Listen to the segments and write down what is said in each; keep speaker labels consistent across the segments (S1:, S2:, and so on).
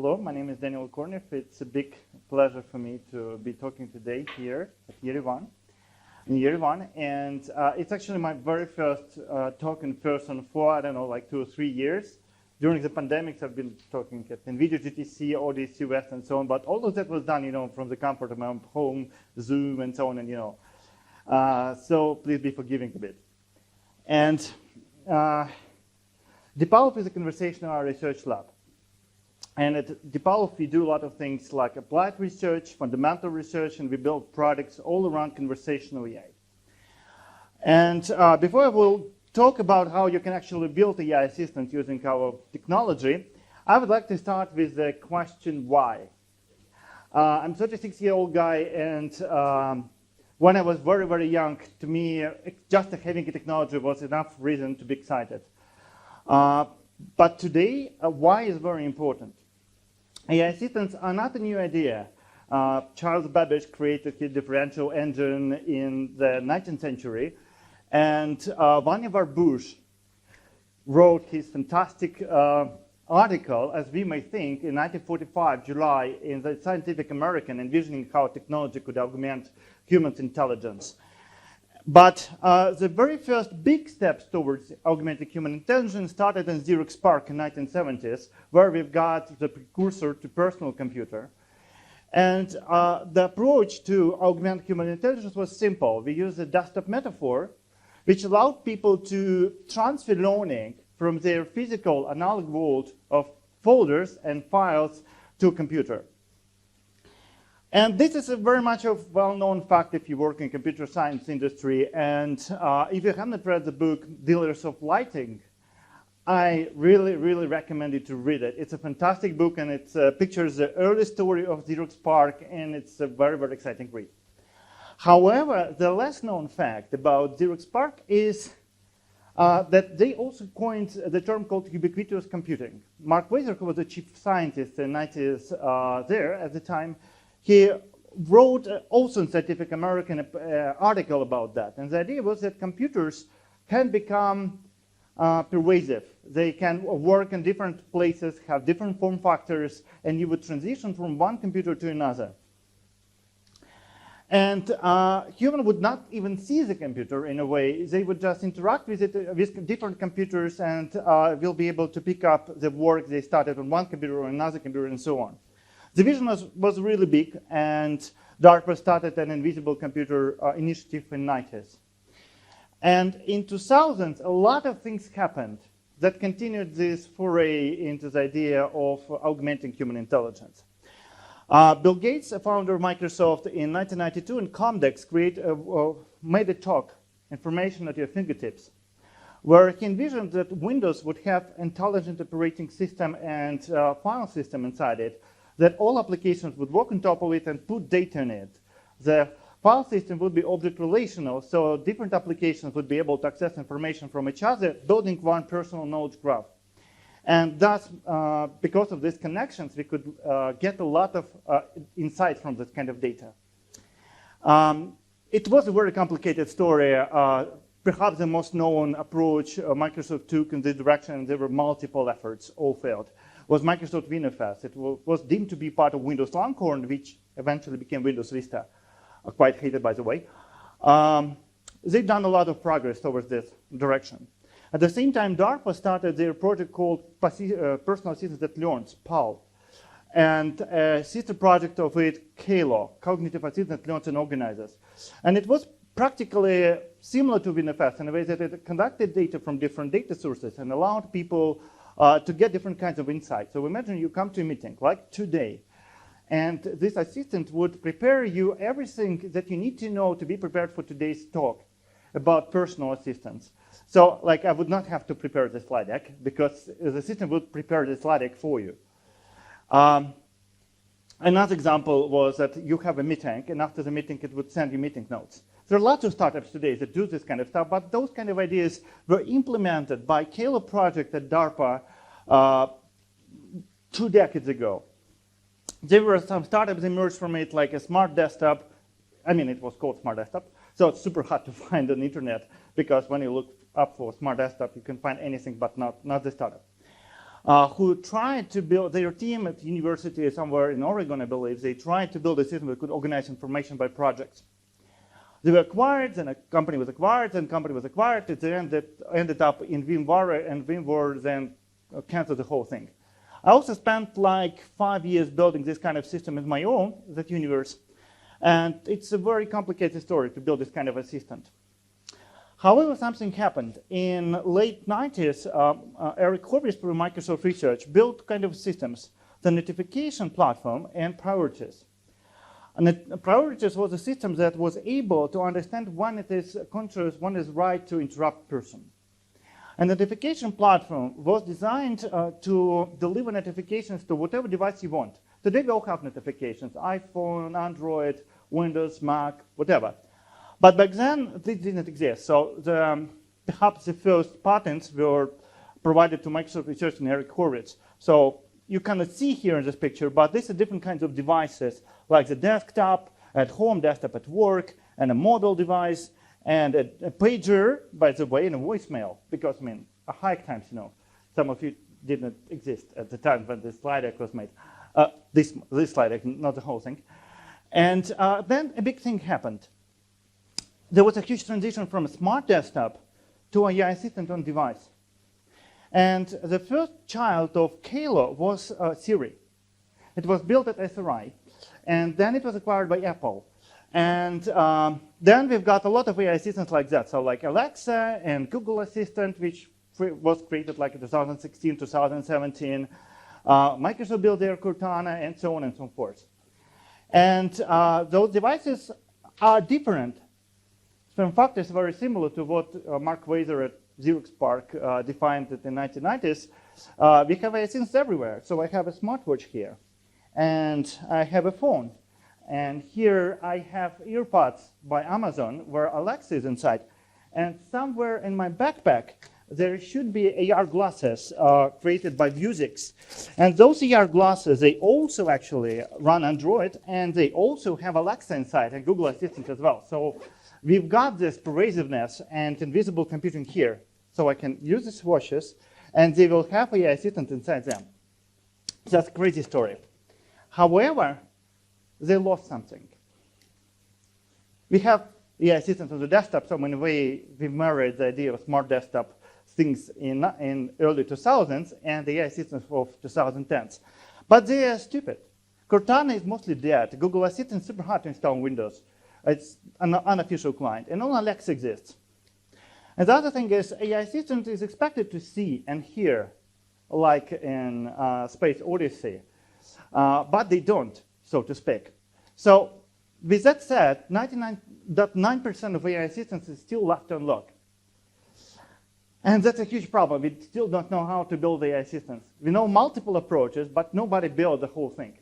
S1: Hello, my name is Daniel Kornev. It's a big pleasure for me to be talking today here at Yerevan, and it's actually my very first talk in person for, I don't know, like 2 or 3 years. During the pandemics, I've been talking at NVIDIA GTC, ODS US, and so on, but all of that was done, from the comfort of my own home, Zoom, and so on, and so please be forgiving a bit. And DeepPavlov is a conversational research lab. And at DeepPavlov, we do a lot of things like applied research, fundamental research, and we build products all around conversational AI. And before I will talk about how you can actually build AI assistants using our technology, I would like to start with the question why. I'm a 36-year-old guy, and when I was very, very young, to me, just having a technology was enough reason to be excited. But today, why is very important. AI assistants are not a new idea. Charles Babbage created his differential engine in the 19th century, and Vannevar Bush wrote his fantastic article, as we may think, in 1945, July, in the Scientific American, envisioning how technology could augment human intelligence. But the very first big steps towards augmented human intelligence started in Xerox PARC in the 1970s, where we've got the precursor to personal computer. And the approach to augment human intelligence was simple. We used a desktop metaphor, which allowed people to transfer learning from their physical analog world of folders and files to a computer. And this is a very much a well-known fact if you work in computer science industry. And if you haven't read the book, Dealers of Lighting, I really, really recommend you to read it. It's a fantastic book, and it pictures the early story of Xerox PARC, and it's a very, very exciting read. However, the less known fact about Xerox PARC is that they also coined the term called ubiquitous computing. Mark Weiser, who was the chief scientist in the 90s there at the time, he wrote also in Scientific American article about that. And the idea was that computers can become pervasive. They can work in different places, have different form factors, and you would transition from one computer to another. And human would not even see the computer in a way. They would just interact with it with different computers, and will be able to pick up the work they started on one computer or another computer and so on. The vision was really big, and DARPA started an invisible computer initiative in the 90s. And in 2000, a lot of things happened that continued this foray into the idea of augmenting human intelligence. Bill Gates, a founder of Microsoft, in 1992 in Comdex made a talk, Information at Your Fingertips, where he envisioned that Windows would have intelligent operating system and file system inside it, that all applications would work on top of it and put data in it. The file system would be object relational, so different applications would be able to access information from each other, building one personal knowledge graph. And thus, because of these connections, we could get a lot of insight from this kind of data. It was a very complicated story. Perhaps the most known approach Microsoft took in this direction, and there were multiple efforts, all failed, was Microsoft WinFS. It was deemed to be part of Windows Longhorn, which eventually became Windows Vista, quite hated, by the way. They've done a lot of progress towards this direction. At the same time, DARPA started their project called Personal Assistant That Learns, PAL, and a sister project of it, CALO, Cognitive Assistant That Learns and Organizes. And it was practically similar to WinFS in a way that it collected data from different data sources and allowed people to get different kinds of insights. So imagine you come to a meeting, like today, and this assistant would prepare you everything that you need to know to be prepared for today's talk about personal assistance. So like I would not have to prepare the slide deck, because the system would prepare the slide deck for you. Another example was that you have a meeting, and after the meeting it would send you meeting notes. There are lots of startups today that do this kind of stuff, but those kind of ideas were implemented by CALO project at DARPA 2 decades ago. There were some startups emerged from it, like a smart desktop. I mean, it was called smart desktop, so it's super hard to find on the internet, because when you look up for smart desktop, you can find anything but not the startup. who tried to build, their team at university somewhere in Oregon, I believe, they tried to build a system that could organize information by projects. They were acquired, and a company was acquired, and a company was acquired. It ended up in VMware, and VMware then canceled the whole thing. I also spent like 5 years building this kind of system as my own, that universe. And it's a very complicated story to build this kind of assistant. However, something happened. In late 90s, Eric Horvitz from Microsoft Research built kind of systems, the notification platform and priorities. And priorities was a system that was able to understand when it is conscious, when it is right to interrupt person. And the notification platform was designed to deliver notifications to whatever device you want. Today we all have notifications, iPhone, Android, Windows, Mac, whatever. But back then, this didn't exist. So perhaps the first patents were provided to Microsoft Research and Eric Horvitz. So you cannot see here in this picture, but these are different kinds of devices, like the desktop at home, desktop at work, and a mobile device, and a pager, by the way, and a voicemail. Because, I mean, a hike times, you know, some of you didn't exist at the time when this slide deck was made. This slide deck, not the whole thing. And then a big thing happened. There was a huge transition from a smart desktop to an AI assistant on device. And the first child of Kalo was Siri. It was built at SRI, and then it was acquired by Apple. And then we've got a lot of AI assistants like that. So like Alexa and Google Assistant, which was created like in 2016, 2017. Microsoft built their Cortana, and so on and so forth. And those devices are different. So in fact, it's very similar to what Mark Weiser at Xerox PARC defined it in the 1990s. We have assistants everywhere. So I have a smartwatch here, and I have a phone. And here I have earpods by Amazon, where Alexa is inside. And somewhere in my backpack, there should be AR glasses created by Vuzix. And those AR glasses, they also actually run Android, and they also have Alexa inside and Google Assistant as well. So we've got this pervasiveness and invisible computing here. So I can use these watches, and they will have AI assistant inside them. That's a crazy story. However, they lost something. We have AI assistant on the desktop, so in a way, we married the idea of smart desktop things in early 2000s and the AI assistants of 2010s. But they are stupid. Cortana is mostly dead. Google Assistant is super hard to install on Windows. It's an unofficial client, and only Alexa exists. And the other thing is, AI assistant is expected to see and hear, like in Space Odyssey, but they don't, so to speak. So with that said, 99.9% of AI assistants is still left unlocked. And that's a huge problem. We still don't know how to build AI assistants. We know multiple approaches, but nobody built the whole thing.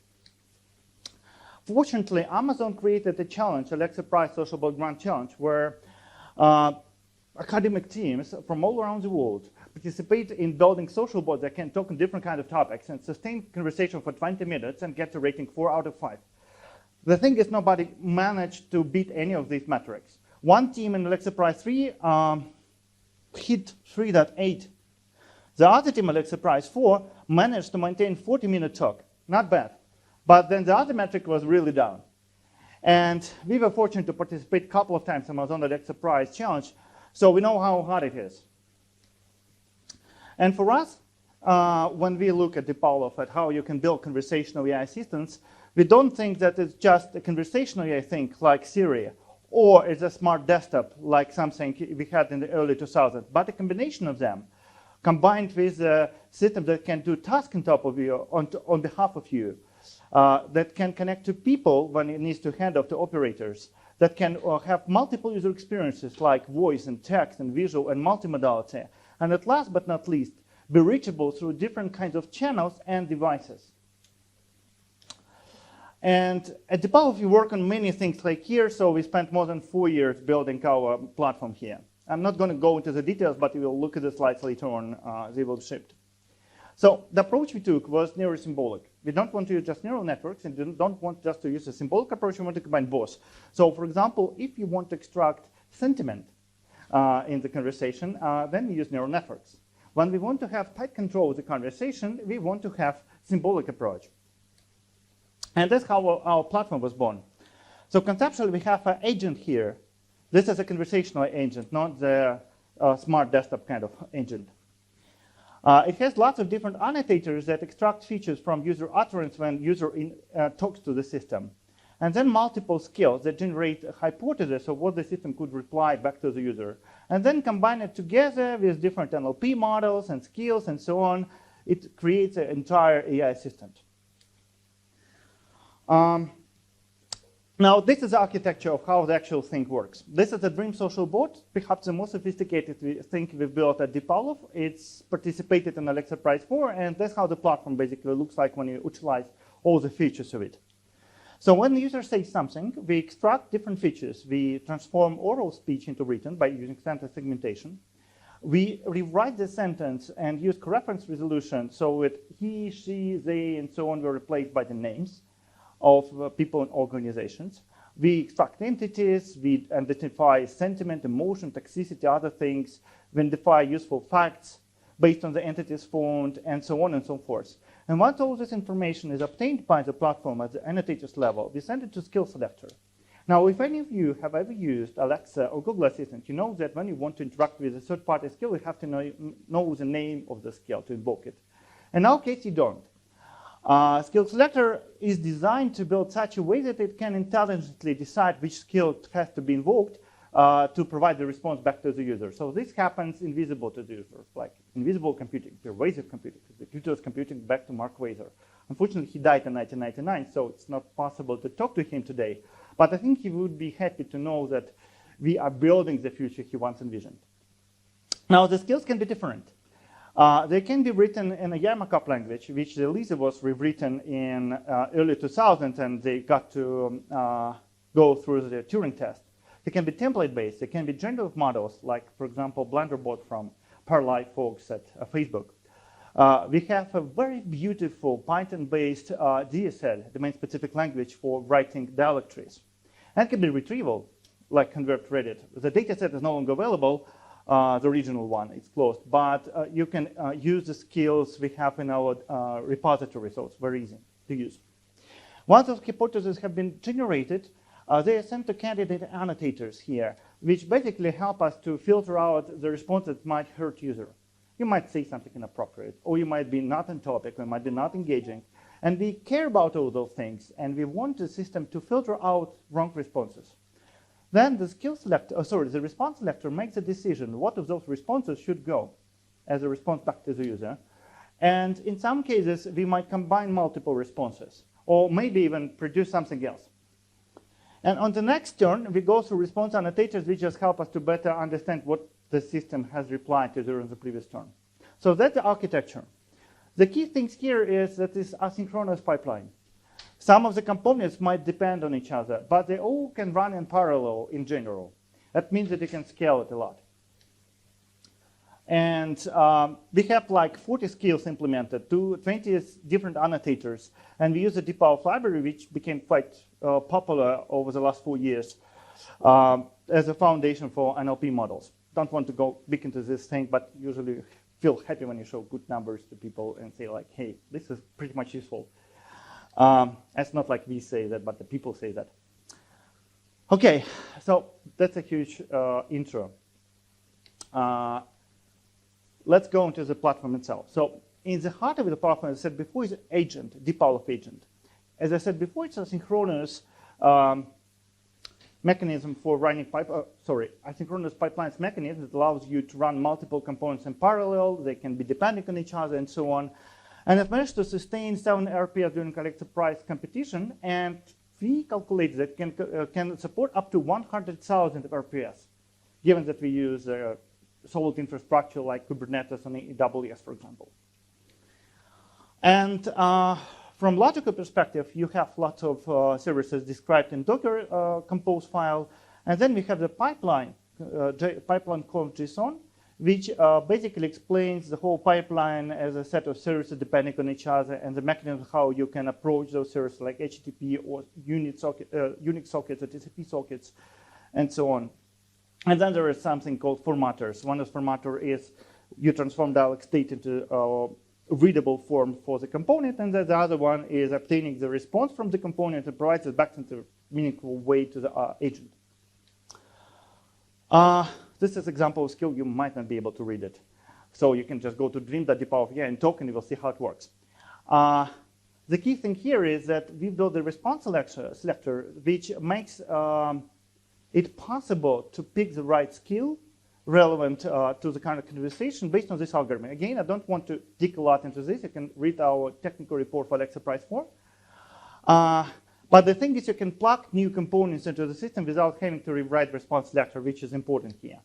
S1: Fortunately, Amazon created a challenge, Alexa Prize Social Bot Grant Challenge, where academic teams from all around the world participate in building social bots that can talk on different kinds of topics and sustain conversation for 20 minutes and get a rating 4 out of 5. The thing is, nobody managed to beat any of these metrics. One team in Alexa Prize 3 hit 3.8. The other team, Alexa Prize 4, managed to maintain 40-minute talk. Not bad. But then the other metric was really down. And we were fortunate to participate a couple of times in Amazon Alexa Prize Challenge, so we know how hard it is. And for us, when we look at DeepPavlov, at how you can build conversational AI assistants, we don't think that it's just a conversational AI thing like Siri, or it's a smart desktop like something we had in the early 2000s, but a combination of them, combined with a system that can do tasks on top of you, on behalf of you, that can connect to people when it needs to hand off to operators, that can have multiple user experiences like voice and text and visual and multimodality, and at last but not least, be reachable through different kinds of channels and devices. And at DeepPavlov, we work on many things like here, so we spent more than 4 years building our platform here. I'm not going to go into the details, but you will look at the slides later on, they will be shipped. So the approach we took was neurosymbolic. We don't want to use just neural networks, and we don't want just to use a symbolic approach, we want to combine both. So for example, if you want to extract sentiment in the conversation, then we use neural networks. When we want to have tight control of the conversation, we want to have symbolic approach. And that's how our platform was born. So conceptually, we have an agent here. This is a conversational agent, not the smart desktop kind of agent. It has lots of different annotators that extract features from user utterance when user talks to the system. And then multiple skills that generate a hypothesis of what the system could reply back to the user. And then combine it together with different NLP models and skills and so on. It creates an entire AI assistant. Now, this is the architecture of how the actual thing works. This is a Dream Social Bot, perhaps the most sophisticated thing we've built at DeepPavlov. It's participated in Alexa Prize 4, and that's how the platform basically looks like when you utilize all the features of it. So when the user says something, we extract different features. We transform oral speech into written by using sentence segmentation. We rewrite the sentence and use reference resolution so that he, she, they, and so on were replaced by the names of people and organizations. We extract entities, we identify sentiment, emotion, toxicity, other things, we identify useful facts based on the entities found, and so on and so forth. And once all this information is obtained by the platform at the annotators level, we send it to skill selector. Now, if any of you have ever used Alexa or Google Assistant, you know that when you want to interact with a third-party skill, you have to know the name of the skill to invoke it. In our case, you don't. Skill selector is designed to build such a way that it can intelligently decide which skill has to be invoked to provide the response back to the user. So this happens invisible to the user, like invisible computing, pervasive computing. The computer is computing back to Mark Weiser. Unfortunately, he died in 1999, so it's not possible to talk to him today. But I think he would be happy to know that we are building the future he once envisioned. Now, the skills can be different. They can be written in a Yermakov language, which the Lisa was rewritten in early 2000s, and they got to go through the Turing test. They can be template-based. They can be generative models, like, for example, Blenderbot from Parallel folks at Facebook. We have a very beautiful Python-based DSL, domain-specific language for writing dialog trees. And it can be retrieval, like Convert Reddit. The dataset is no longer available, the original one, it's closed, but you can use the skills we have in our repository, so it's very easy to use. Once those hypotheses have been generated, they are sent to candidate annotators here, which basically help us to filter out the response that might hurt user. You might say something inappropriate, or you might be not on topic, or might be not engaging. And we care about all those things, and we want the system to filter out wrong responses. Then the the response selector makes a decision what of those responses should go as a response back to the user. And in some cases, we might combine multiple responses, or maybe even produce something else. And on the next turn, we go through response annotators, which just help us to better understand what the system has replied to during the previous turn. So that's the architecture. The key things here is that it's asynchronous pipeline. Some of the components might depend on each other, but they all can run in parallel in general. That means that you can scale it a lot. And we have like 40 skills implemented, 20 different annotators, and we use the DeepPavlov library, which became quite popular over the last 4 years as a foundation for NLP models. Don't want to go big into this thing, but usually feel happy when you show good numbers to people and say like, hey, this is pretty much useful. It's not like we say that, but the people say that. Okay, so that's a huge intro. Let's go into the platform itself. So in the heart of the platform, as I said before, is an agent, DeepPavlov agent. As I said before, it's a synchronous mechanism for running asynchronous pipelines mechanism that allows you to run multiple components in parallel. They can be depending on each other and so on. And it managed to sustain 7 RPS during Alexa Prize competition, and we calculate that can support up to 100,000 RPS, given that we use solid infrastructure like Kubernetes and AWS, for example. And from logical perspective, you have lots of services described in Docker compose file, and then we have the pipeline called JSON, which basically explains the whole pipeline as a set of services depending on each other and the mechanism how you can approach those services like HTTP or Unix sockets or TCP sockets and so on. And then there is something called formatters. One of formatter is You transform dialog state into a readable form for the component, and the other one is obtaining the response from the component and provides it back into a meaningful way to the agent. This is an example of skill. You might not be able to read it. So you can just go to dream.deepavlov and talk, and you will see how it works. The key thing here is that we built the response selector, which makes it possible to pick the right skill relevant to the kind of conversation based on this algorithm. Again, I don't want to dig a lot into this. You can read our technical report for Alexa Prize 4. But the thing is, you can plug new components into the system without having to rewrite response selector, which is important here.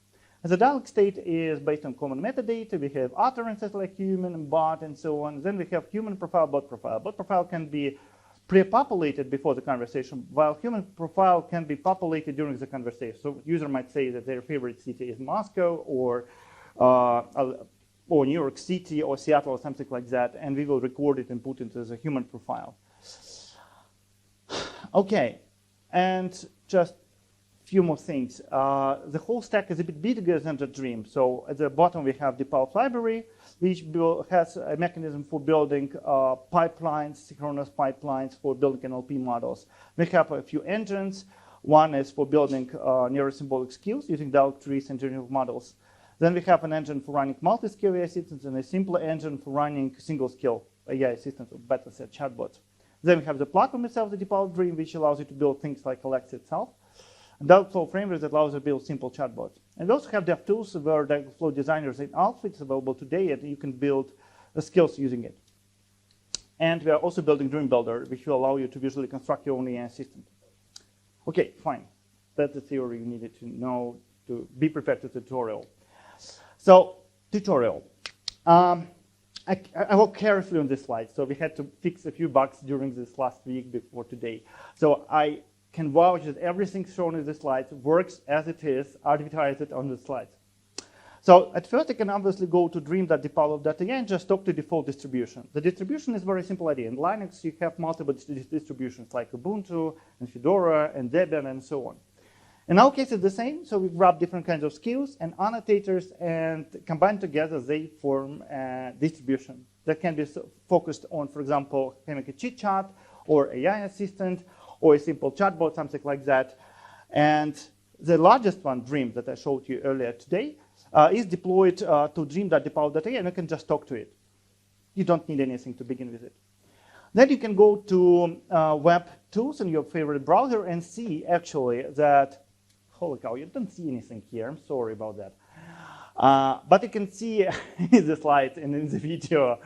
S1: The dialog state is based on common metadata. We have utterances like human and bot and so on. Then we have human profile, bot profile. Bot profile can be pre-populated before the conversation, while human profile can be populated during the conversation. So user might say that their favorite city is Moscow or New York City or Seattle or something like that, and we will record it and put it into the human profile. Okay, and just a few more things. The whole stack is a bit bigger than the Dream. So at the bottom we have the DeepPavlov library, which has a mechanism for building pipelines, synchronous pipelines for building NLP models. We have a few engines. One is for building neurosymbolic skills using dialog trees and generative models. Then we have an engine for running multi-skill AI assistants and a simpler engine for running single-skill AI assistants, or better said, chatbots. Then we have the platform itself, the DeepPavlov Dream, which allows you to build things like Alexa itself. Dialogflow framework that allows you to build simple chatbots. And we also have dev tools where Dialogflow designers in Alpha is available today, and you can build skills using it. And we are also building Dream Builder, which will allow you to visually construct your own AI assistant. Okay, fine. That's the theory you needed to know to be prepared for the tutorial. So, tutorial. I worked carefully on this slide, so we had to fix a few bugs during this last week before today. So I can vouch that everything shown in the slides works as it is, advertised on the slides. So at first, I can obviously go to dream.deepavlov.ai and just talk to default distribution. The distribution is a very simple idea. In Linux, you have multiple distributions like Ubuntu and Fedora and Debian and so on. In our case, it's the same. So we grab different kinds of skills and annotators, and combined together, they form a distribution that can be focused on, for example, having a chit chat or AI assistant or a simple chatbot, something like that. And the largest one, Dream, that I showed you earlier today, is deployed to dream.deepavlov.ai, and you can just talk to it. You don't need anything to begin with it. Then you can go to web tools in your favorite browser and see actually that, holy cow, you don't see anything here. I'm sorry about that. But you can see in the slides and in the video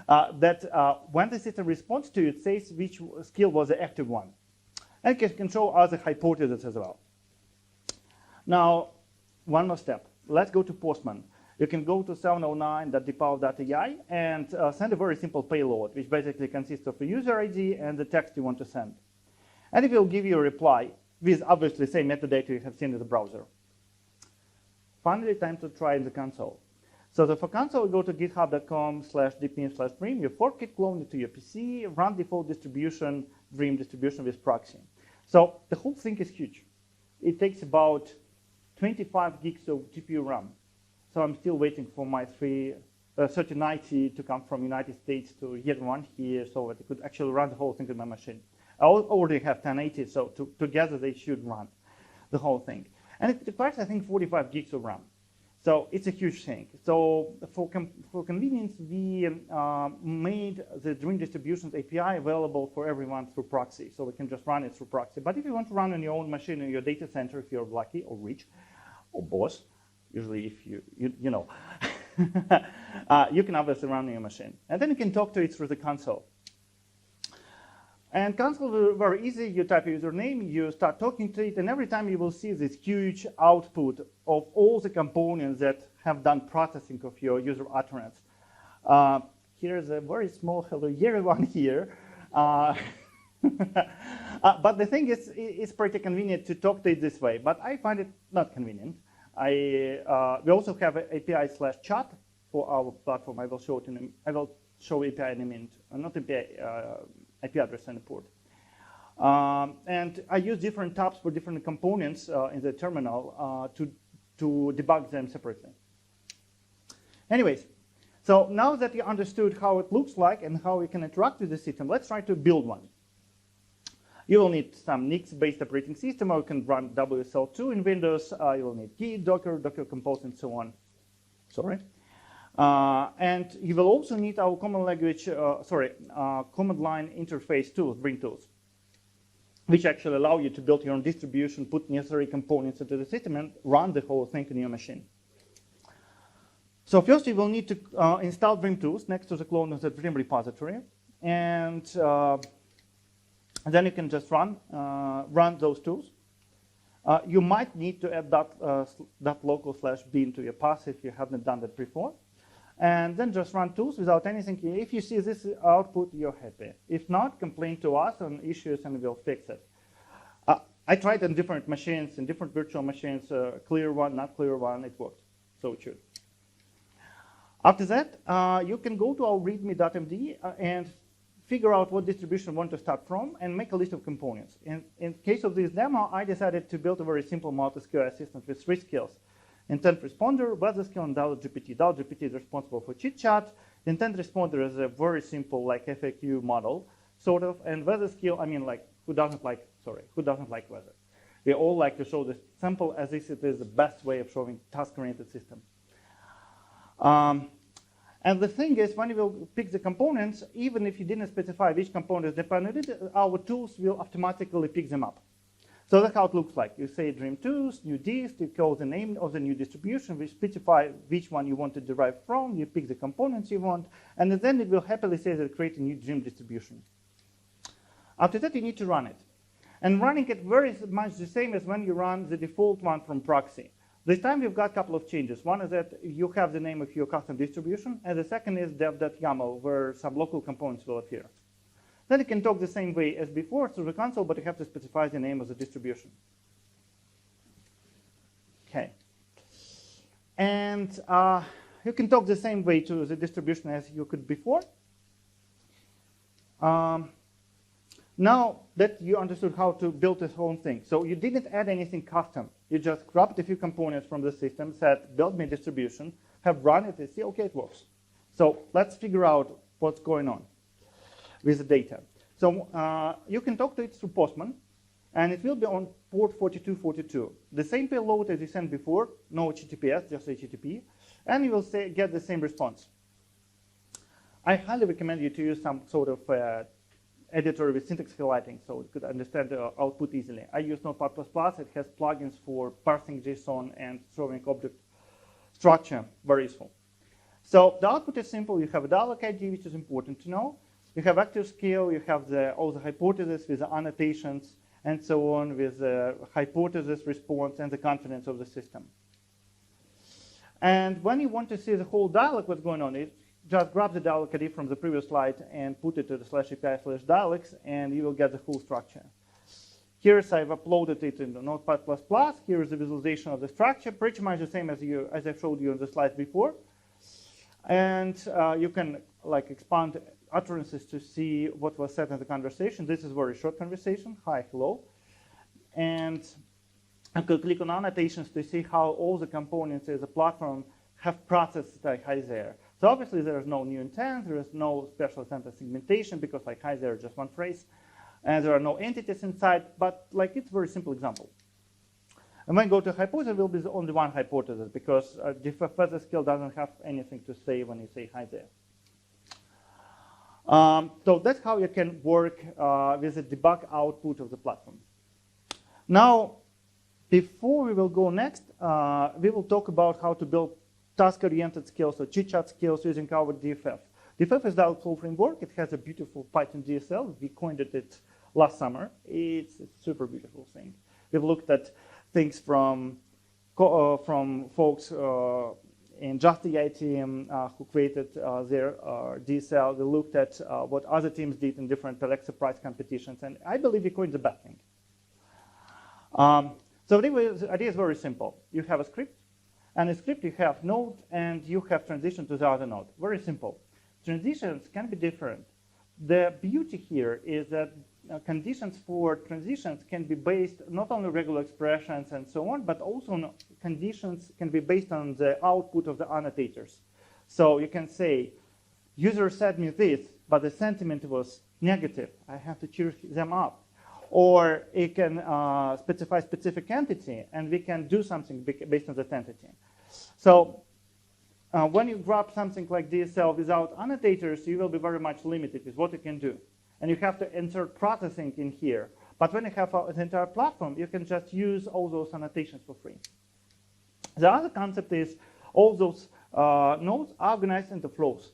S1: that when the system responds to you, it says which skill was the active one. And it can show other hypotheses as well. Now, one more step. Let's go to Postman. You can go to 709.deepavlov.ai and send a very simple payload, which basically consists of a user ID and the text you want to send. And it will give you a reply with obviously the same metadata you have seen in the browser. Finally, time to try in the console. So for console, go to github.com/deepin/dream. You fork it, clone it to your PC, run default distribution, Dream distribution with proxy. So the whole thing is huge. It takes about 25 gigs of GPU RAM. So I'm still waiting for my 3090 to come from United States to Yerevan here so that I could actually run the whole thing on my machine. I already have 1080, so together they should run the whole thing. And it requires, I think, 45 gigs of RAM. So it's a huge thing. So for convenience, we made the Dream Distributions API available for everyone through proxy. So we can just run it through proxy. But if you want to run on your own machine in your data center, if you're lucky or rich or boss, usually if you know, you can obviously run on your machine. And then you can talk to it through the console. And console is very easy. You type your username, you start talking to it, and every time you will see this huge output of all the components that have done processing of your user utterance. Here's a very small hello Yerevan here. But the thing is, it's pretty convenient to talk to it this way, but I find it not convenient. We also have an API/chat for our platform. I will show API in a minute. Not API. IP address and a port. And I use different tabs for different components in the terminal to debug them separately. Anyways, so now that you understood how it looks like and how you can interact with the system, let's try to build one. You will need some Nix-based operating system, or you can run WSL2 in Windows. You will need Git, Docker, Docker Compose, and so on. Sorry. And you will also need our command line interface tools, Bring tools, which actually allow you to build your own distribution, put necessary components into the system, and run the whole thing on your machine. So first, you will need to install Bring tools next to the clone of the Vim repository, and then you can just run those tools. You might need to add that local/bin to your path if you haven't done that before. And then just run tools without anything. If you see this output, you're happy. If not, complain to us on issues and we'll fix it. I tried on different machines, in different virtual machines, clear one, not clear one, it worked. So it should. After that, you can go to our readme.md and figure out what distribution you want to start from and make a list of components. In case of this demo, I decided to build a very simple Multiskill AI Assistant with 3 skills. Intent responder, weather skill, and $GPT. $GPT is responsible for chit chat. The intent responder is a very simple, like FAQ model, sort of. And weather skill, I mean, like, who doesn't like weather? We all like to show the sample as if it is the best way of showing task-oriented system. And the thing is, when you will pick the components, even if you didn't specify which component is dependent, our tools will automatically pick them up. So that's how it looks like. You say Dream Tools, new dist, you call the name of the new distribution, we specify which one you want to derive from, you pick the components you want, and then it will happily say that create a new Dream distribution. After that, you need to run it. And running it very much the same as when you run the default one from proxy. This time we've got a couple of changes. One is that you have the name of your custom distribution, and the second is dev.yaml, where some local components will appear. Then you can talk the same way as before through the console, but you have to specify the name of the distribution. Okay. And you can talk the same way to the distribution as you could before. Now that you understood how to build this whole thing, so you didn't add anything custom. You just grabbed a few components from the system, said, build me a distribution, have run it, and see, okay, it works. So let's figure out what's going on with the data. So you can talk to it through Postman, and it will be on port 4242. The same payload as you sent before, no HTTPS, just HTTP, and you will get the same response. I highly recommend you to use some sort of editor with syntax highlighting so it could understand the output easily. I use Notepad++. It has plugins for parsing JSON and throwing object structure, very useful. So the output is simple. You have a dialog ID, which is important to know. You have active scale. You have all the hypotheses with the annotations and so on with the hypothesis response and the confidence of the system. And when you want to see the whole dialog, what's going on, just grab the dialog ID from the previous slide and put it to the /API/dialogs, and you will get the whole structure. Here, I've uploaded it in the Notepad++. Here is the visualization of the structure, pretty much the same as I showed you on the slide before. And you can expand utterances to see what was said in the conversation. This is a very short conversation, hi, hello. And I could click on annotations to see how all the components as a platform have processed hi there. So obviously there is no new intent, there is no special sentence segmentation because hi there is just one phrase. And there are no entities inside, but it's a very simple example. And when I go to hypothesis, it will be only one hypothesis because the further skill doesn't have anything to say when you say hi there. So that's how you can work with the debug output of the platform. Now, before we will go next, we will talk about how to build task-oriented skills or chit-chat skills using our DFF. DFF is dialog flow framework. It has a beautiful Python DSL. We coined it last summer. It's a super beautiful thing. We've looked at things from folks in Just the AI team who created their DSL. We looked at what other teams did in different Alexa prize competitions, and I believe we coined the best thing. So the idea is very simple. You have a script, and in script you have node, and you have transition to the other node. Very simple. Transitions can be different. The beauty here is that conditions for transitions can be based not on regular expressions and so on, but also conditions can be based on the output of the annotators. So you can say, user said me this, but the sentiment was negative. I have to cheer them up. Or it can specify specific entity, and we can do something based on that entity. So when you grab something like DSL without annotators, you will be very much limited with what you can do. And you have to insert processing in here. But when you have the entire platform, you can just use all those annotations for free. The other concept is all those nodes are organized into flows.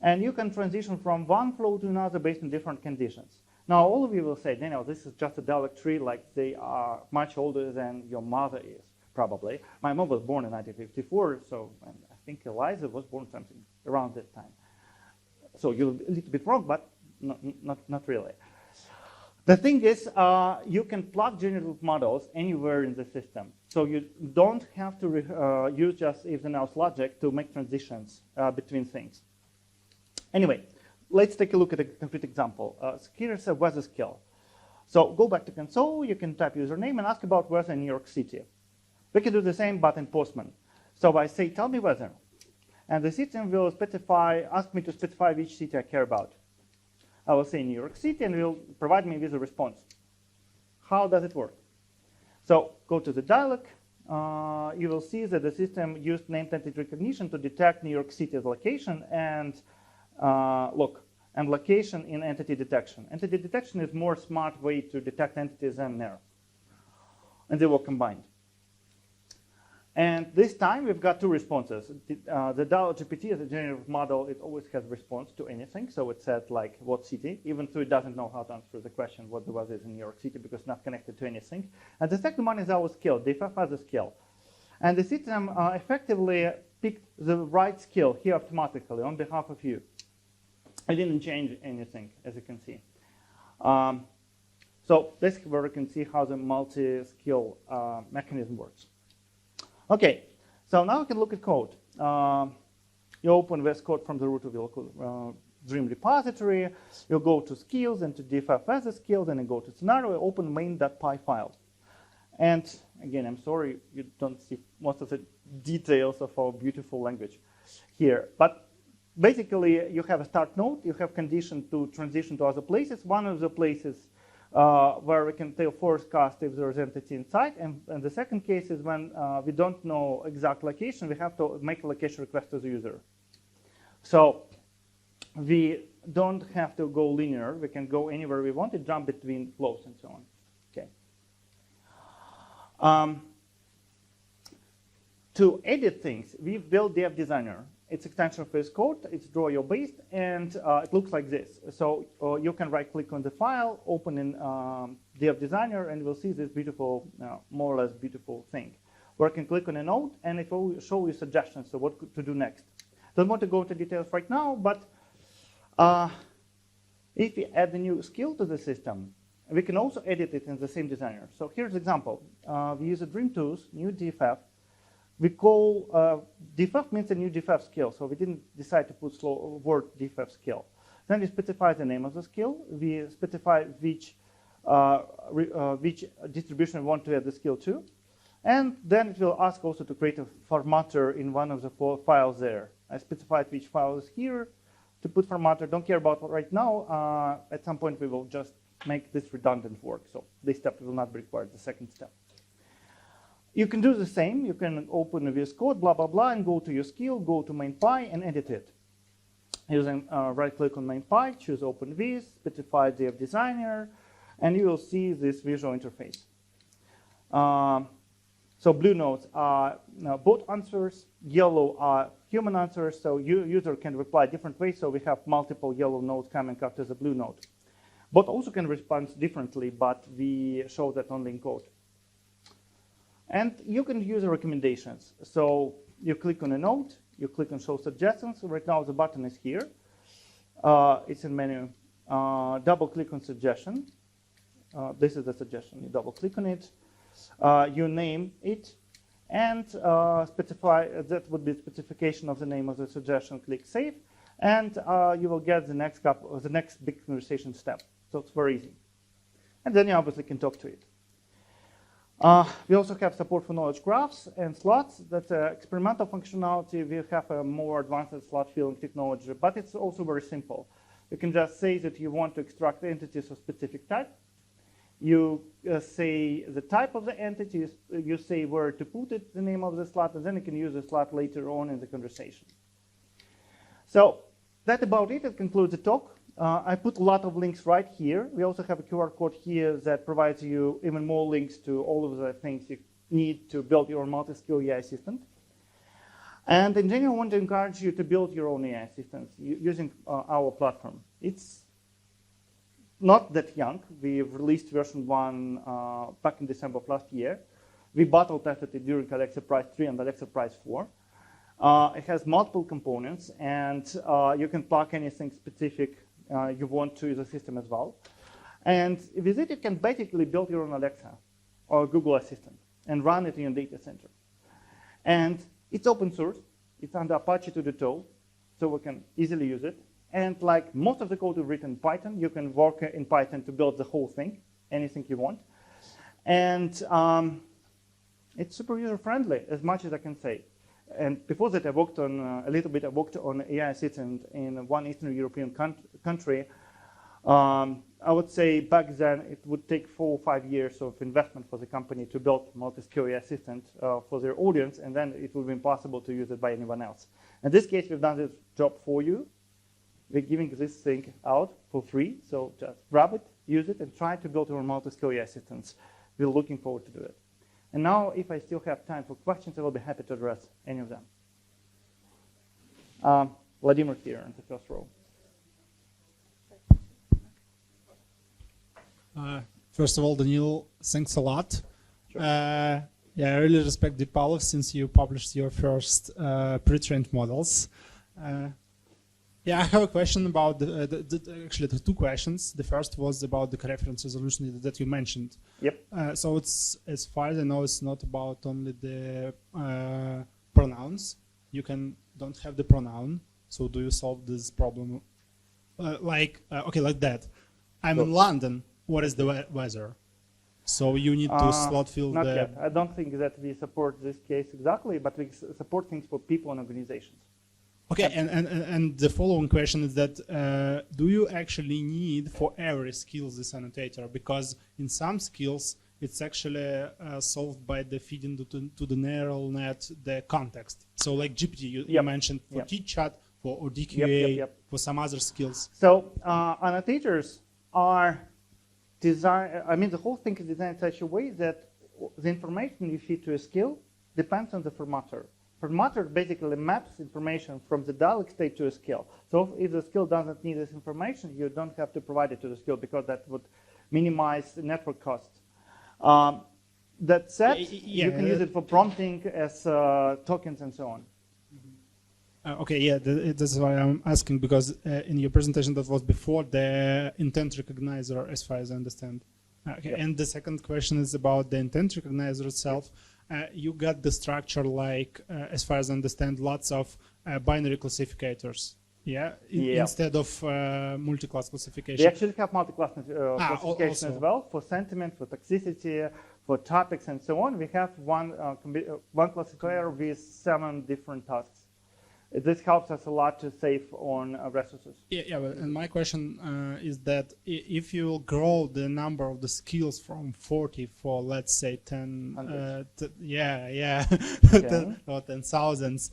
S1: And you can transition from one flow to another based on different conditions. Now, all of you will say, Daniel, this is just a dialect tree, like they are much older than your mother is, probably. My mom was born in 1954, so and I think Eliza was born something around that time. So you're a little bit wrong, but not really. The thing is, you can plug generative models anywhere in the system. So you don't have to use just if and else logic to make transitions between things. Anyway, let's take a look at a concrete example. Here is a weather skill. So go back to console, you can type username and ask about weather in New York City. We can do the same, but in Postman. So I say, tell me weather. And the system will ask me to specify which city I care about. I will say New York City, and it will provide me with a response. How does it work? So go to the dialog. You will see that the system used named entity recognition to detect New York City's location and location in entity detection. Entity detection is a more smart way to detect entities than NER. And they were combined. And this time we've got two responses. The dialog GPT as a generative model, it always has response to anything. So it said like what city, even though it doesn't know how to answer the question what the weather is in New York City because it's not connected to anything. And the second one is our skill, DeepPavlov has a skill. And the system effectively picked the right skill here automatically on behalf of you. I didn't change anything, as you can see. So this is where you can see how the multi-skill mechanism works. Okay, so now we can look at code. You open VS Code from the root of your Dream repository. You go to skills and to DeepPavlov as a skill, then you go to scenario, open main.py file. And again, I'm sorry you don't see most of the details of our beautiful language here. But basically, you have a start node, you have condition to transition to other places. One of the places where we can tell forecast if there is entity inside, and the second case is when we don't know exact location, we have to make a location request to the user. So we don't have to go linear, we can go anywhere we want to jump between flows and so on. Okay. To edit things, we built Dev Designer. It's extension of VS Code, it's draw-your based, and it looks like this. So you can right-click on the file, open in Dev Designer, and we'll see this beautiful, more or less beautiful thing. Where you can click on a node, and it will show you suggestions of what to do next. Don't want to go into details right now, but if we add a new skill to the system, we can also edit it in the same designer. So here's an example. We use a Dream Tools, new DFF. We call DFF means a new DFF skill, so we didn't decide to put word DFF skill. Then we specify the name of the skill. We specify which distribution we want to add the skill to. And then it will ask also to create a formatter in one of the four files there. I specified which file is here to put formatter. Don't care about it right now. At some point, we will just make this redundant work. So this step will not be required, the second step. You can do the same. You can open a VS Code, blah, blah, blah, and go to your skill, go to main.py, and edit it. Using right-click on main.py, choose Open Viz, specify Dev Designer, and you will see this visual interface. So blue nodes are bot answers, yellow are human answers, so user can reply different ways, so we have multiple yellow nodes coming after the blue node. Bot also can respond differently, but we show that only in code. And you can use recommendations. So you click on a node, you click on Show Suggestions. Right now the button is here. It's in menu. Double click on Suggestion. This is the suggestion. You double click on it. You name it, and specify that would be specification of the name of the suggestion. Click Save, and you will get the next big conversation step. So it's very easy. And then you obviously can talk to it. We also have support for knowledge graphs and slots. That's experimental functionality. We have a more advanced slot filling technology, but it's also very simple. You can just say that you want to extract entities of specific type. You say the type of the entity, you say where to put it, the name of the slot, and then you can use the slot later on in the conversation. So that's about it. It concludes the talk. I put a lot of links right here. We also have a QR code here that provides you even more links to all of the things you need to build your multi-skill AI assistant. And in general, I want to encourage you to build your own AI assistants using our platform. It's not that young. We released version 1 back in December of last year. We battle tested it during Alexa Prize 3 and Alexa Prize 4. It has multiple components, and you can plug anything specific you want to the system as well. And with it, you can basically build your own Alexa or Google Assistant and run it in your data center. And it's open source. It's under Apache to the tool, so we can easily use it. And like most of the code is written in Python, you can work in Python to build the whole thing, anything you want. And it's super user-friendly, as much as I can say. And before that, I worked on a little bit. I worked on AI assistant in one Eastern European country. I would say back then it would take 4 or 5 years of investment for the company to build multi-skill AI assistant for their audience, and then it would be impossible to use it by anyone else. In this case, we've done this job for you. We're giving this thing out for free, so just grab it, use it, and try to build your multi-skill AI assistants. We're looking forward to do it. And now, if I still have time for questions, I will be happy to address any of them. Vladimir here in the first row.
S2: First of all, Daniil, thanks a lot.
S1: Sure.
S2: Yeah, I really respect DeepPavlov since you published your first pre-trained models. Yeah, I have a question about actually the 2 questions. The first was about the reference resolution that you mentioned.
S1: Yep.
S2: So it's, as far as I know, it's not about only the pronouns. You don't have the pronoun. So do you solve this problem? Like that. I'm in London. What is the weather? So you need to slot fill
S1: not yet. I don't think that we support this case exactly, but we support things for people and organizations.
S2: Okay, and the following question is that do you actually need for every skill this annotator? Because in some skills, it's actually solved by the feeding to the neural net the context. So like GPT, you mentioned for TChat, for DQA, for some other skills.
S1: So annotators are designed, I mean, the whole thing is designed in such a way that the information you feed to a skill depends on the formatter. Formatter basically maps information from the dialog state to a skill. So if the skill doesn't need this information, you don't have to provide it to the skill because that would minimize the network costs. That said, you can use it for prompting as tokens and so on.
S2: Okay, yeah, that's why I'm asking, because in your presentation that was before the intent recognizer, as far as I understand. Okay, and the second question is about the intent recognizer itself. You got the structure like, as far as I understand, lots of binary classificators, instead of multi-class classification.
S1: We actually have multi-class classification as well, for sentiment, for toxicity, for topics, and so on. We have one classifier with 7 different tasks. This helps us a lot to save on resources.
S2: And my question is that if you grow the number of the skills from 40 for, let's say, 10, 10,000,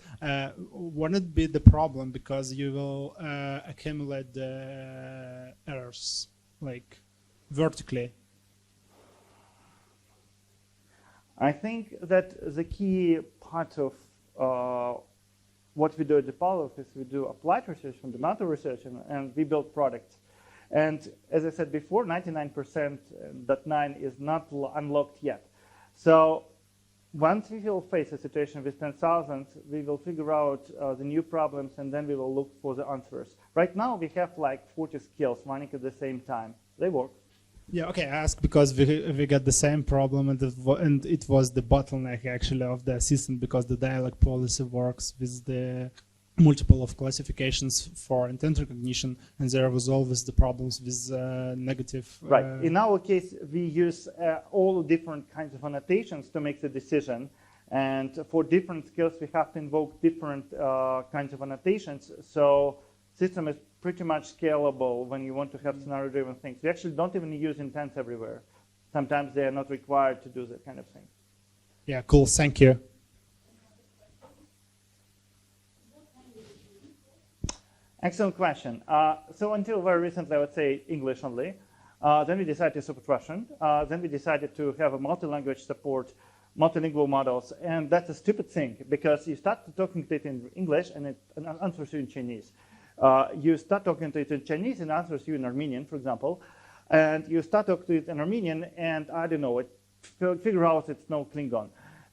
S2: wouldn't it be the problem because you will accumulate the errors, like, vertically?
S1: I think that the key part of what we do at DeepPavlov is we do applied research, fundamental research, and we build products. And as I said before, 99.9 is not unlocked yet. So once we will face a situation with 10,000, we will figure out the new problems, and then we will look for the answers. Right now, we have like 40 skills running at the same time. They work.
S2: Yeah, okay, I asked because we got the same problem, and it was the bottleneck actually of the assistant, because the dialog policy works with the multiple of classifications for intent recognition, and there was always the problems with negative.
S1: Right. In our case, we use all different kinds of annotations to make the decision. And for different skills, we have to invoke different kinds of annotations. So system is pretty much scalable when you want to have scenario-driven things. We actually don't even use intents everywhere. Sometimes they are not required to do that kind of thing.
S2: Yeah, cool. Thank you.
S1: Excellent question. So until very recently, I would say English only. Then we decided to support Russian. Then we decided to have a multi-language support, multilingual models. And that's a stupid thing, because you start talking to it in English and it answers you in Chinese. You start talking to it in Chinese and answers you in Armenian, for example. And you start talking to it in Armenian and, I don't know, it figure out it's no Klingon.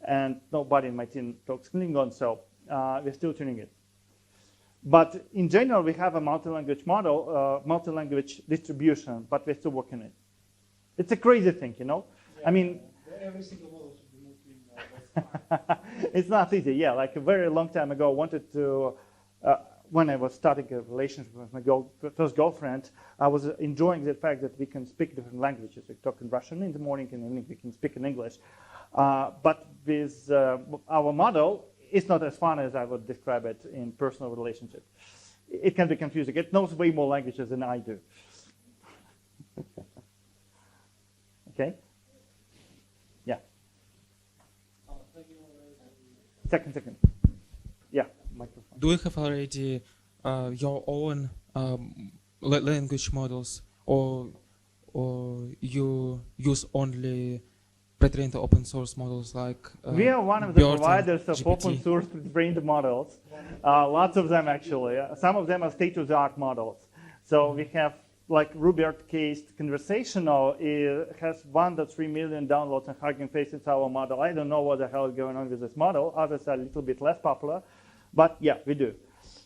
S1: And nobody in my team talks Klingon, so we're still tuning it. But in general, we have a multi-language model, multi-language distribution, but we're still working it. It's a crazy thing, you know?
S2: Yeah,
S1: I mean,
S2: every single model should be multilingual.
S1: it's not easy, yeah. Like a very long time ago, I wanted to, when I was starting a relationship with my first girlfriend, I was enjoying the fact that we can speak different languages. We talk in Russian in the morning, and then we can speak in English. But with our model, it's not as fun as I would describe it in personal relationship. It can be confusing. It knows way more languages than I do. Okay? Yeah. Second. Yeah, microphone.
S3: Do you have already your own language models, or you use only pre-trained open source models like
S1: we are one of the
S3: BERT
S1: providers of
S3: GPT.
S1: open source trained models. Lots of them, actually. Some of them are state-of-the-art models. So we have, like Rubert case conversational, it has 1.3 million downloads on Hugging Face. It's our model. I don't know what the hell is going on with this model. Others are a little bit less popular. But yeah, we do.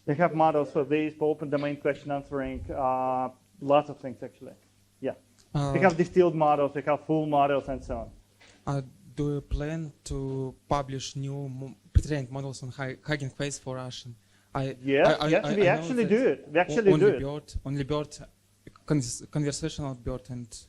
S1: We have models for this, for open domain question answering, lots of things, actually. Yeah. We have distilled models, we have full models, and so on.
S3: Do you plan to publish new pre-trained models on Hugging Face for Russian?
S1: Yes, we actually do it. We actually do it.
S3: Only BERT, conversational BERT, and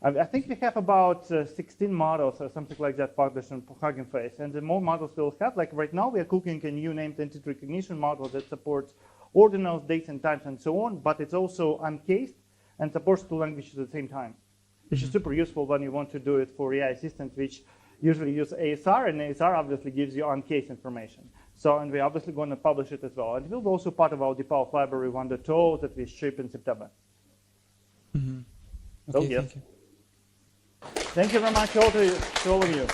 S1: I think we have about 16 models or something like that published on Hugging Face, and the more models we'll have. Like right now, we are cooking a new named entity recognition model that supports ordinals, dates, and times, and so on. But it's also uncased and supports two languages at the same time, which is super useful when you want to do it for AI assistants, which usually use ASR, and ASR obviously gives you uncased information. So, and we're obviously going to publish it as well. And it will be also part of our DeepPavlov library 1.0 that we ship in September.
S3: Okay,
S1: So, yes.
S3: thank you.
S1: Thank you very much to all of you.